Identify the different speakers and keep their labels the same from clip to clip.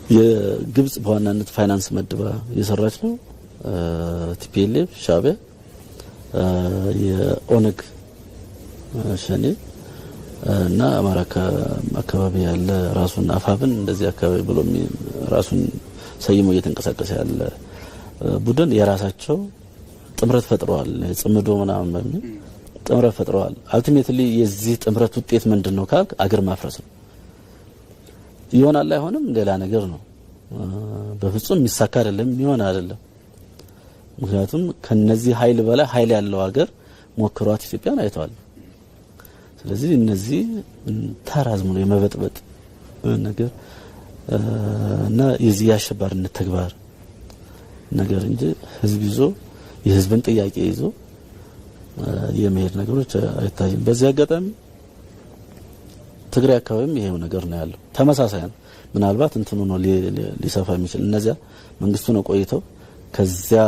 Speaker 1: የግብጽ በዋናነት ፋይናንስ መድባ የሰራች ነው። ቲፒኤልኤፍ ሻዕቢያ የኦነግ ሸኔ እና አማራ አካባቢ ያለ ራሱን አፋብን እንደዚህ አካባቢ ብሎ ራሱን ሰይሞ እየተንቀሳቀሰ ያለ ቡድን የራሳቸው ጥምረት ፈጥረዋል። ጽምዶ ምናምን በሚል ጥምረት ፈጥረዋል። አልቲሜትሊ የዚህ ጥምረት ውጤት ምንድነው ካልክ አገር ማፍረስ ነው። ይሆናል አይሆንም ሌላ ነገር ነው። በፍጹም የሚሳካ አይደለም፣ ይሆን አይደለም። ምክንያቱም ከነዚህ ኃይል በላይ ኃይል ያለው ሀገር ሞክሯት ኢትዮጵያን አይተዋል። ስለዚህ እነዚህ ተራዝሙ ነው የመበጥበጥ ነገር እና የዚህ አሸባሪነት ተግባር ነገር እንጂ ህዝብ ይዞ የህዝብን ጥያቄ ይዞ የመሄድ ነገሮች አይታይም። በዚህ አጋጣሚ ትግራይ አካባቢም ይሄው ነገር ነው ያለው። ተመሳሳይ ነው። ምናልባት እንትኑ ነው ሊሰፋ የሚችል እነዚያ መንግስቱ ነው ቆይተው ከዚያ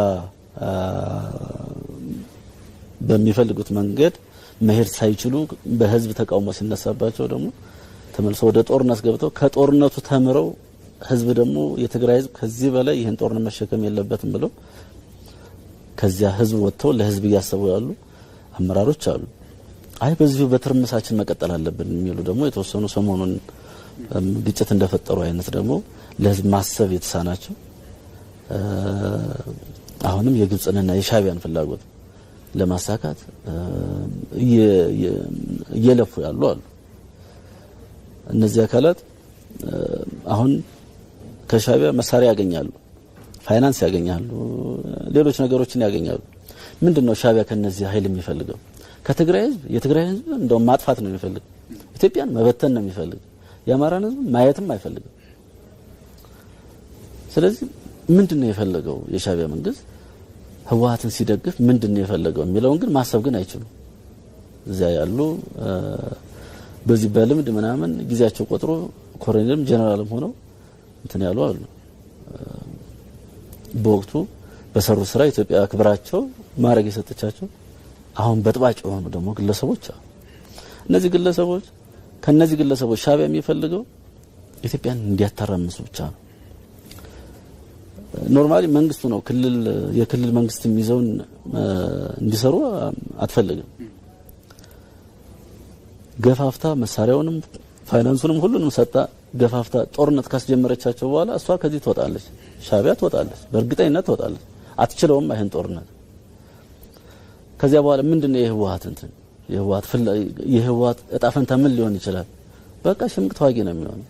Speaker 1: በሚፈልጉት መንገድ መሄድ ሳይችሉ በህዝብ ተቃውሞ ሲነሳባቸው ደግሞ ተመልሶ ወደ ጦርነት ገብተው ከጦርነቱ ተምረው ህዝብ ደግሞ የትግራይ ህዝብ ከዚህ በላይ ይሄን ጦርነት መሸከም የለበትም ብለው ከዚያ ህዝብ ወጥተው ለህዝብ ያሰቡ ያሉ አመራሮች አሉ። አይ በዚሁ በትርምሳችን መቀጠል አለብን የሚሉ ደግሞ የተወሰኑ ሰሞኑን ግጭት እንደፈጠሩ አይነት ደግሞ ለህዝብ ማሰብ የተሳናቸው አሁንም የግብጽንና የሻዕቢያን ፍላጎት ለማሳካት እየለፉ ያሉ አሉ። እነዚህ አካላት አሁን ከሻዕቢያ መሳሪያ ያገኛሉ፣ ፋይናንስ ያገኛሉ፣ ሌሎች ነገሮችን ያገኛሉ። ምንድነው ሻዕቢያ ከነዚህ ኃይል የሚፈልገው? ከትግራይ ህዝብ የትግራይ ህዝብ እንደው ማጥፋት ነው የሚፈልግ፣ ኢትዮጵያን መበተን ነው የሚፈልግ፣ የአማራን ህዝብ ማየትም አይፈልግም። ስለዚህ ምንድነው የፈለገው የሻዕቢያ መንግስት ህወሓትን ሲደግፍ ምንድነው የፈለገው የሚለውን ግን ማሰብ ግን አይችሉም። እዚያ ያሉ በዚህ በልምድ ምናምን ጊዜያቸው ቆጥሮ ኮሎኔልም ጀነራልም ሆነው እንትን ያሉ አሉ። በወቅቱ በሰሩ ስራ ኢትዮጵያ ክብራቸው ማረግ የሰጠቻቸው አሁን በጥባጭ የሆኑ ደግሞ ግለሰቦች አሉ። እነዚህ ግለሰቦች ከነዚህ ግለሰቦች ሻዕቢያ የሚፈልገው ኢትዮጵያን እንዲያታራምሱ ብቻ ነው። ኖርማሊ መንግስቱ ነው የክልል መንግስት የሚይዘውን እንዲሰሩ አትፈልግም። ገፋፍታ መሳሪያውንም ፋይናንሱንም ሁሉንም ሰጣ ገፋፍታ ጦርነት ካስጀመረቻቸው በኋላ እሷ ከዚህ ትወጣለች፣ ሻዕቢያ ትወጣለች፣ በእርግጠኝነት ትወጣለች። አትችለውም አይሄን ጦርነት። ከዚያ በኋላ ምንድነው የህወሓት እጣ ፈንታ ምን ሊሆን ይችላል? በቃ ሽምቅ ተዋጊ ነው የሚሆነው።